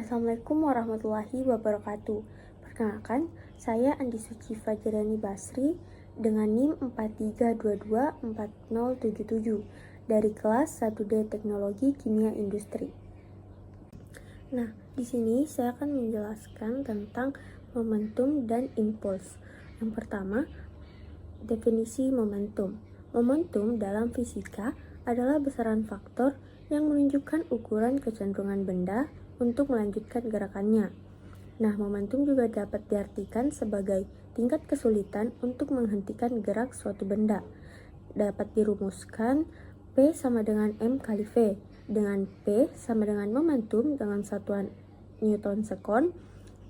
Assalamualaikum warahmatullahi wabarakatuh. Perkenalkan, saya Andi Suci Fajrani Basri dengan NIM 43224077 dari kelas 1D Teknologi Kimia Industri. Nah, di sini saya akan menjelaskan tentang momentum dan impuls. Yang pertama, definisi momentum. Momentum dalam fisika adalah besaran faktor yang menunjukkan ukuran kecenderungan benda untuk melanjutkan gerakannya. Nah, momentum juga dapat diartikan sebagai tingkat kesulitan untuk menghentikan gerak suatu benda. Dapat dirumuskan P sama dengan M kali V, dengan P sama dengan momentum dengan satuan Newton sekon,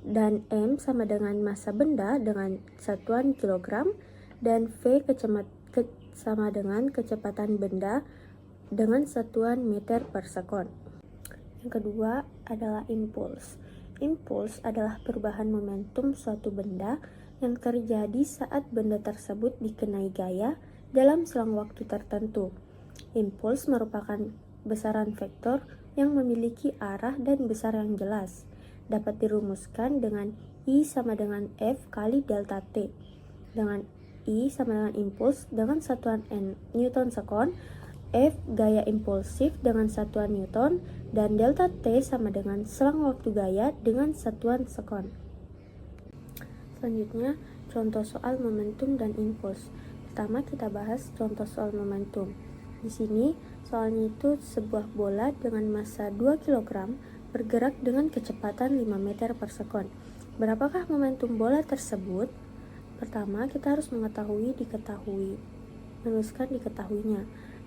dan M sama dengan massa benda dengan satuan kilogram, dan V sama dengan kecepatan benda dengan satuan meter per sekon. Yang kedua adalah impuls. Impuls adalah perubahan momentum suatu benda yang terjadi saat benda tersebut dikenai gaya dalam selang waktu tertentu. Impuls merupakan besaran vektor yang memiliki arah dan besar yang jelas. Dapat dirumuskan dengan I sama dengan F kali delta T. Dengan I sama dengan impuls dengan satuan Newton sekon, F gaya impulsif dengan satuan Newton, dan delta T sama dengan selang waktu gaya dengan satuan sekon. Selanjutnya, contoh soal momentum dan impuls. Pertama kita bahas contoh soal momentum. Di sini soalnya itu sebuah bola dengan massa 2 kg bergerak dengan kecepatan 5 meter per sekon. Berapakah momentum bola tersebut? Pertama kita harus diketahuinya.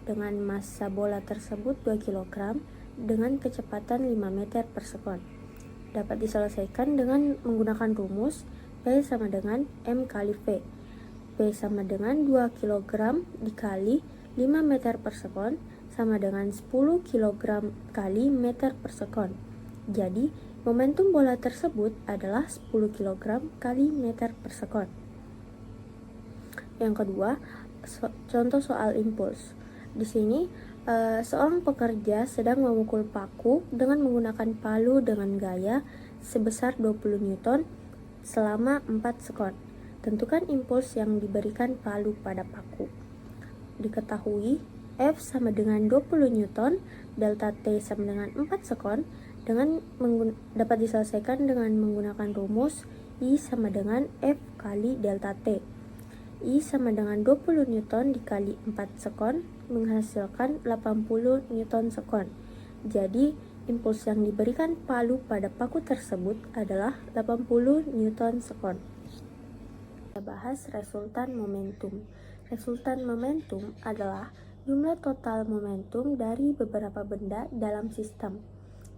Dengan massa bola tersebut 2 kg dengan kecepatan 5 meter per sekon. Dapat diselesaikan dengan menggunakan rumus P sama dengan M kali V. P sama dengan 2 kg dikali 5 meter per sekon sama dengan 10 kg kali meter per sekon. Jadi, momentum bola tersebut adalah 10 kg kali meter per sekon. Yang kedua, contoh soal impuls. Di sini, seorang pekerja sedang memukul paku dengan menggunakan palu dengan gaya sebesar 20 Newton selama 4 sekon. Tentukan impuls yang diberikan palu pada paku. Diketahui F sama dengan 20 Newton, delta T sama dengan 4 sekon, dapat diselesaikan dengan menggunakan rumus I sama dengan F kali delta T. I sama dengan 20 Newton dikali 4 sekon menghasilkan 80 Newton sekon. Jadi, impuls yang diberikan palu pada paku tersebut adalah 80 Newton sekon. Kita bahas resultan momentum. Resultan momentum adalah jumlah total momentum dari beberapa benda dalam sistem.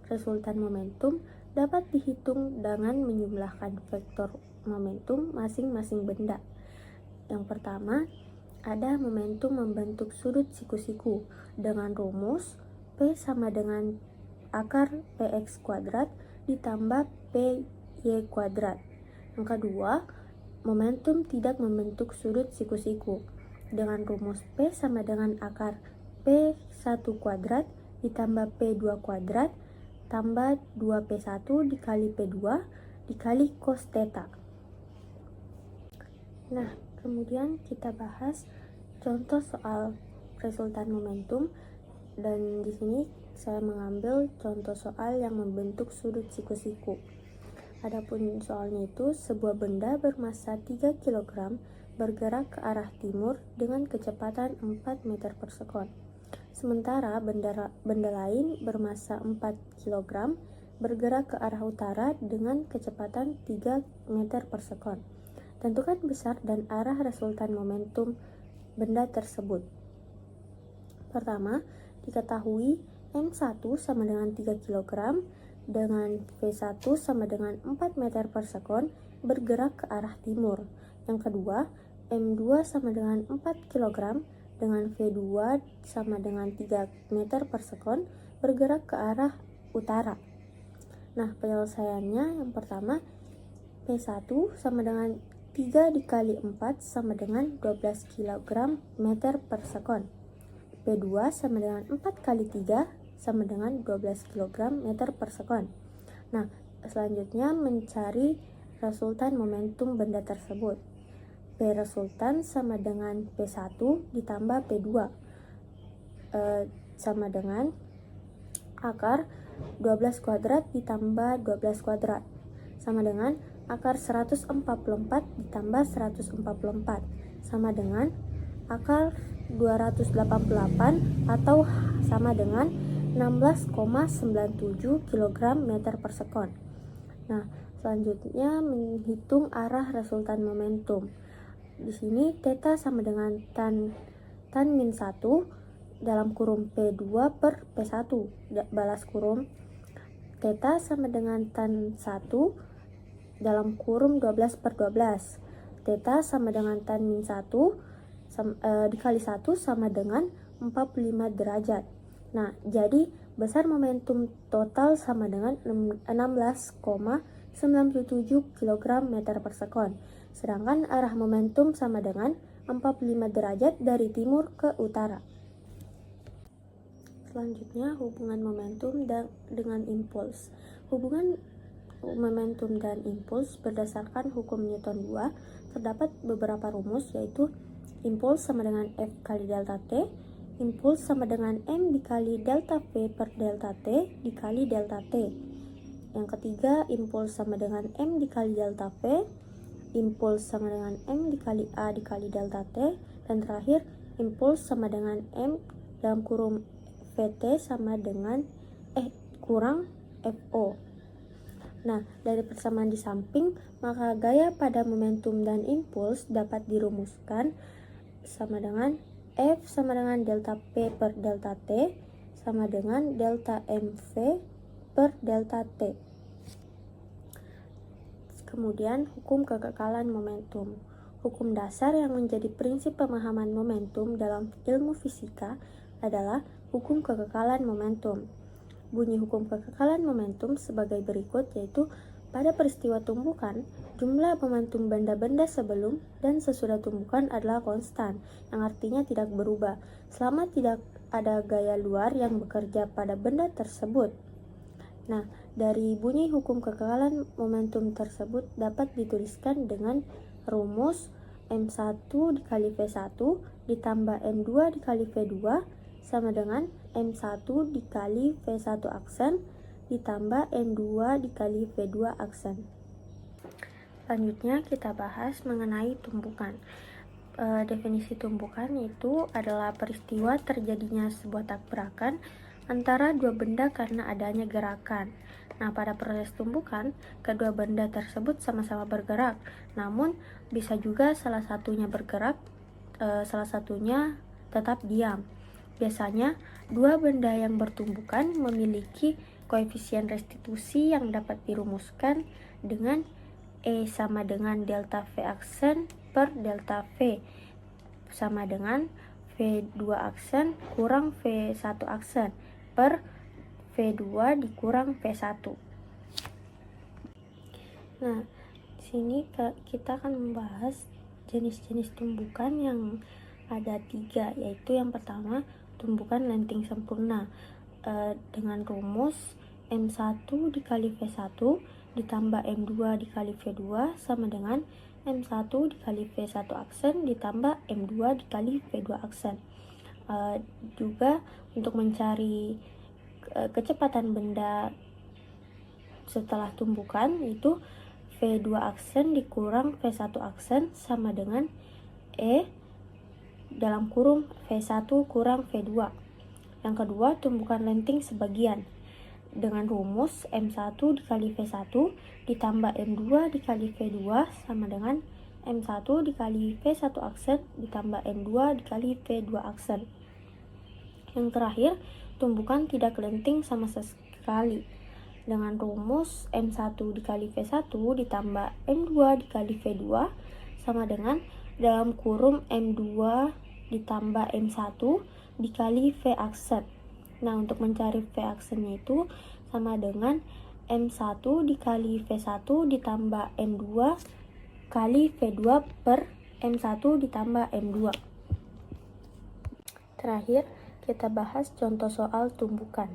Resultan momentum dapat dihitung dengan menjumlahkan vektor momentum masing-masing benda. Yang pertama, ada momentum membentuk sudut siku-siku dengan rumus P sama dengan akar PX kuadrat ditambah PY kuadrat. Yang kedua, momentum tidak membentuk sudut siku-siku dengan rumus P sama dengan akar P1 kuadrat ditambah P2 kuadrat tambah 2P1 dikali P2 dikali cos theta. Nah, kemudian kita bahas contoh soal resultan momentum, dan di sini saya mengambil contoh soal yang membentuk sudut siku-siku. Adapun soalnya itu, sebuah benda bermassa 3 kg bergerak ke arah timur dengan kecepatan 4 meter per sekon. Sementara benda lain bermassa 4 kg bergerak ke arah utara dengan kecepatan 3 meter per sekon. Tentukan besar dan arah resultan momentum benda tersebut. Pertama, diketahui M1 sama dengan 3 kg dengan V1 sama dengan 4 meter per sekon bergerak ke arah timur. Yang kedua, M2 sama dengan 4 kg dengan V2 sama dengan 3 meter per sekon bergerak ke arah utara. Nah, penyelesaiannya yang pertama, P1 sama dengan 3 dikali 4 sama dengan 12 kg meter per sekon. P2 sama dengan 4 kali 3 sama dengan 12 kg meter per sekon. Nah, Selanjutnya mencari resultan momentum benda tersebut. P resultan sama dengan P1 ditambah P2 sama dengan akar 12 kuadrat ditambah 12 kuadrat sama dengan akar 144 ditambah 144 sama dengan akar 288 atau sama dengan 16,97 kg meter per sekon. Nah, selanjutnya menghitung arah resultan momentum. Di sini theta sama dengan tan min 1 dalam kurung P2 per P1 balas kurung. Theta sama dengan tan 1 dalam kurung 12 per 12. Theta sama dengan tan min 1 dikali 1 sama dengan 45 derajat. Nah, jadi besar momentum total sama dengan 16,97 kg meter per sekon. Sedangkan arah momentum sama dengan 45 derajat dari timur ke utara. Selanjutnya, hubungan momentum dengan impuls. Hubungan momentum dan impuls berdasarkan hukum Newton 2 terdapat beberapa rumus, yaitu impuls sama dengan F kali delta T, impuls sama dengan M dikali delta V per delta T dikali delta T. Yang ketiga, impuls sama dengan M dikali delta V, impuls sama dengan M dikali A dikali delta T, dan terakhir impuls sama dengan M dalam kurung VT sama dengan kurang FO. Nah, dari persamaan di samping, maka gaya pada momentum dan impuls dapat dirumuskan sama dengan F sama dengan delta P per delta T sama dengan delta MV per delta T. Kemudian, hukum kekekalan momentum. Hukum dasar yang menjadi prinsip pemahaman momentum dalam ilmu fisika adalah hukum kekekalan momentum. Bunyi hukum kekekalan momentum sebagai berikut, yaitu pada peristiwa tumbukan, jumlah momentum benda-benda sebelum dan sesudah tumbukan adalah konstan, yang artinya tidak berubah, selama tidak ada gaya luar yang bekerja pada benda tersebut. Nah, dari bunyi hukum kekekalan momentum tersebut dapat dituliskan dengan rumus M1 dikali V1 ditambah M2 dikali V2 sama dengan M1 dikali V1 aksen ditambah M2 dikali V2 aksen. Selanjutnya kita bahas mengenai tumbukan. Definisi tumbukan itu adalah peristiwa terjadinya sebuah tabrakan antara dua benda karena adanya gerakan. Nah, pada proses tumbukan, kedua benda tersebut sama-sama bergerak, namun bisa juga salah satunya bergerak, salah satunya tetap diam. Biasanya, dua benda yang bertumbukan memiliki koefisien restitusi yang dapat dirumuskan dengan E sama dengan delta V aksen per delta V sama dengan V2 aksen kurang V1 aksen per V2 dikurang V1. Nah, di sini kita akan membahas jenis-jenis tumbukan yang ada 3, yaitu yang pertama tumbukan lenting sempurna dengan rumus M1 dikali V1 ditambah M2 dikali V2 sama dengan M1 dikali V1 aksen ditambah M2 dikali V2 aksen. Juga untuk mencari kecepatan benda setelah tumbukan, itu V2 aksen dikurang V1 aksen sama dengan E dalam kurung V1 kurang V2. Yang kedua, tumbukan lenting sebagian dengan rumus M1 dikali V1 ditambah M2 dikali V2 sama dengan M1 dikali V1 aksen ditambah M2 dikali V2 aksen. Yang terakhir, tumbukan tidak lenting sama sekali dengan rumus M1 dikali V1 ditambah M2 dikali V2 sama dengan dalam kurung M2 ditambah M1 dikali V aksen. Nah, untuk mencari V aksennya itu sama dengan M1 dikali V1 ditambah M2 kali V2 per M1 ditambah M2. Terakhir, kita bahas contoh soal tumbukan.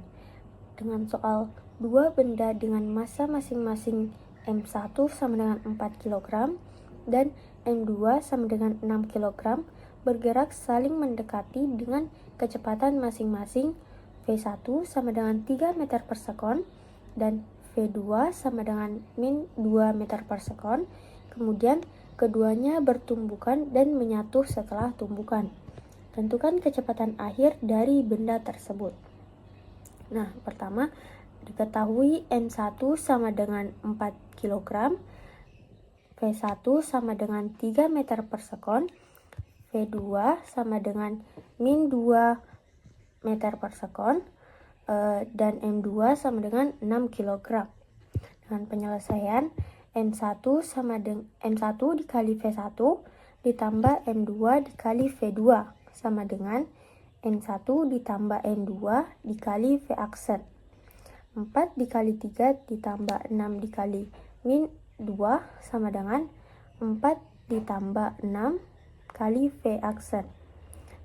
Dengan soal dua benda dengan massa masing-masing M1 sama dengan 4 kg dan M2 sama dengan 6 kg bergerak saling mendekati dengan kecepatan masing-masing V1 sama dengan 3 meter per sekon dan V2 sama dengan min 2 meter per sekon. Kemudian keduanya bertumbukan dan menyatu setelah tumbukan. Tentukan kecepatan akhir dari benda tersebut. Nah, pertama diketahui M1 sama dengan 4 kg, V1 sama dengan 3 meter per sekon, V2 sama dengan min 2 meter per sekon, dan M2 sama dengan 6 kg. Dengan penyelesaian, M1 dikali V1 ditambah M2 dikali V2 sama dengan M1 ditambah M2 dikali V aksen. 4 dikali 3 ditambah 6 dikali min 2 sama dengan 4 ditambah 6 kali V aksen.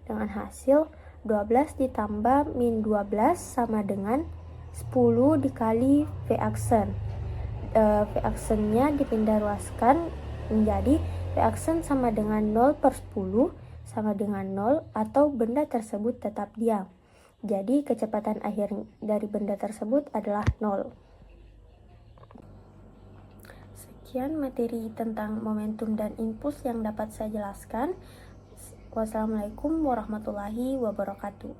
Dengan hasil 12 ditambah min 12 sama dengan 10 dikali V aksen. V aksennya dipindah ruaskan menjadi V aksen sama dengan 0 per 10 sama dengan 0 atau benda tersebut tetap diam. Jadi kecepatan akhir dari benda tersebut adalah 0. Sekian materi tentang momentum dan impuls yang dapat saya jelaskan. Wassalamualaikum warahmatullahi wabarakatuh.